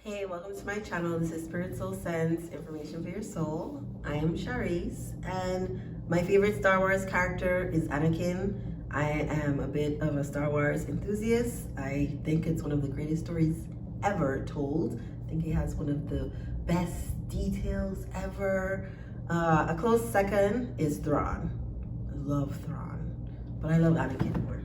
Hey, welcome to my channel. This is Spirit Soul Sense, information for your soul. I am Shareece, and my favorite Star Wars character is Anakin. I am a bit of a Star Wars enthusiast. I think it's one of the greatest stories ever told. I think it has one of the best details ever. A close second is Thrawn. I love Thrawn, but I love Anakin more.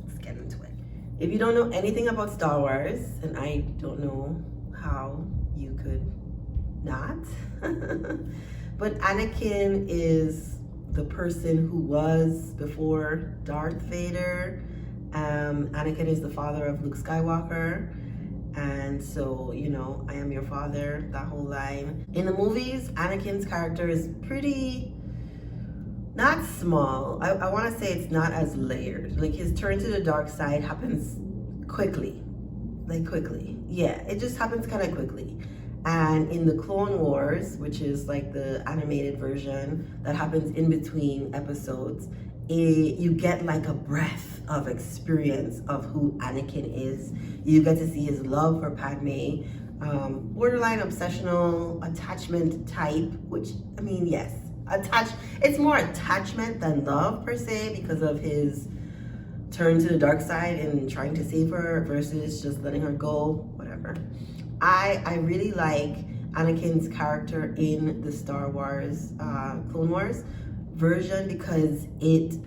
Let's get into it. If you don't know anything about Star Wars, and I don't know how you could not, but Anakin is the person who was before Darth Vader. Anakin is the father of Luke Skywalker, and so, you know, I am your father, that whole line. In the movies, Anakin's character is pretty, not small. I want to say it's not as layered. Like, his turn to the dark side happens quickly. Yeah, it just happens kind of quickly. And in the Clone Wars, which is like the animated version that happens in between episodes, you get like a breath of experience of who Anakin is. You get to see his love for Padme, borderline obsessional attachment type, which, I mean, yes, it's more attachment than love per se, because of his turn to the dark side and trying to save her versus just letting her go, whatever. I really like Anakin's character in the Star Wars Clone Wars version, because it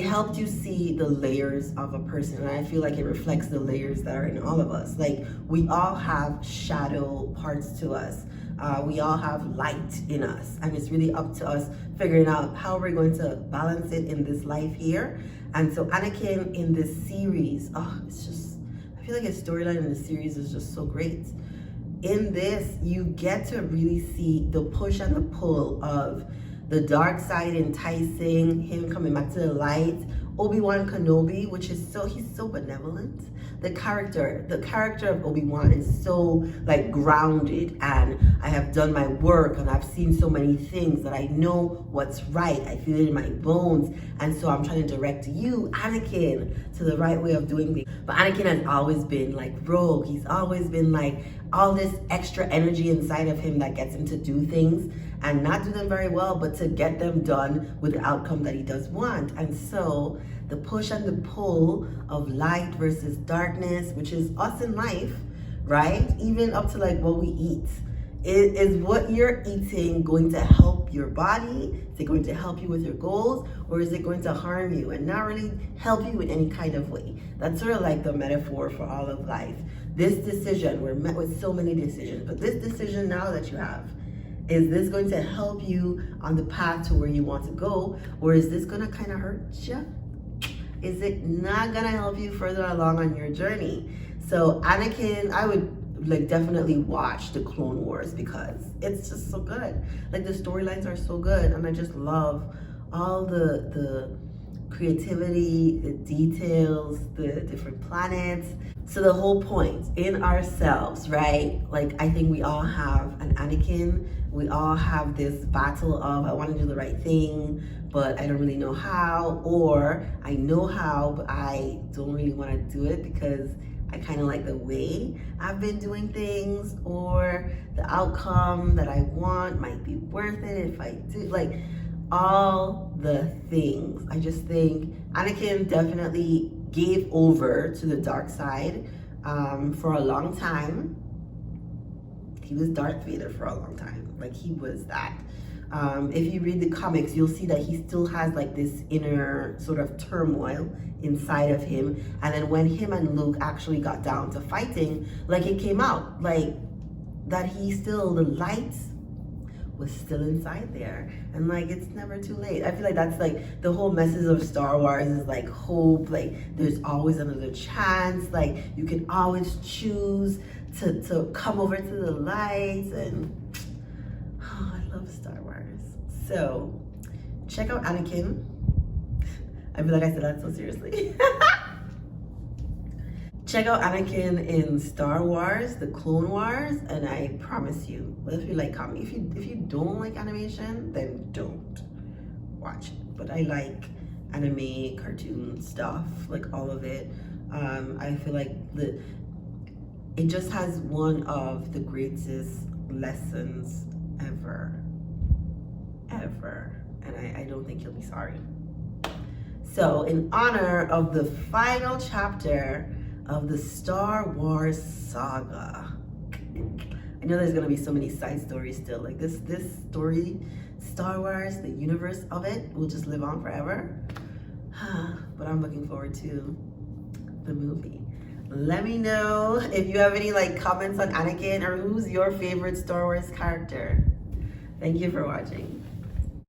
helped you see the layers of a person, and I feel like it reflects the layers that are in all of us. Like, we all have shadow parts to us. We all have light in us, and it's really up to us figuring out how we're going to balance it in this life here. And so Anakin in this series, it's just, I feel like his storyline in the series is just so great. In this, you get to really see the push and the pull of the dark side enticing him, coming back to the light. Obi-Wan Kenobi, which is he's so benevolent. The character of Obi-Wan is so like grounded, and I have done my work and I've seen so many things that I know what's right. I feel it in my bones, and so I'm trying to direct you, Anakin, to the right way of doing things. But Anakin has always been like rogue. He's always been like all this extra energy inside of him that gets him to do things and not do them very well, but to get them done with the outcome that he does want. And so the push and the pull of light versus darkness, which is us in life, right? Even up to like what we eat. Is what you're eating going to help your body? Is it going to help you with your goals? Or is it going to harm you and not really help you in any kind of way? That's sort of like the metaphor for all of life. This decision, we're met with so many decisions, but this decision now that you have, is this going to help you on the path to where you want to go? Or is this gonna kind of hurt you? Is it not gonna help you further along on your journey? So Anakin, I would like definitely watch the Clone Wars because it's just so good. Like, the storylines are so good, and I just love all the creativity, the details, the different planets. So the whole point in ourselves, right? Like, I think we all have an Anakin. We all have this battle of, I want to do the right thing, but I don't really know how, or I know how, but I don't really want to do it because I kind of like the way I've been doing things, or the outcome that I want might be worth it if I do, like all the things. I just think Anakin definitely gave over to the dark side for a long time. He was Darth Vader for a long time. Like, he was that. If you read the comics, you'll see that he still has like this inner sort of turmoil inside of him. And then when him and Luke actually got down to fighting, like, it came out like that the light was still inside there, and like, it's never too late. I feel like that's like the whole message of Star Wars is like hope, like there's always another chance, like you can always choose to come over to the light. And I love Star Wars. So check out Anakin. I feel like I said that so seriously. Check out Anakin in Star Wars, the Clone Wars, and I promise you, if you like comedy, if you don't like animation, then don't watch it. But I like anime, cartoon stuff, like all of it. I feel like it just has one of the greatest lessons ever. And I don't think you'll be sorry. So in honor of the final chapter of the Star Wars saga, I know there's gonna be so many side stories still. Like this story, Star Wars, the universe of it will just live on forever. But I'm looking forward to the movie. Let me know if you have any like comments on Anakin or who's your favorite Star Wars character. Thank you for watching.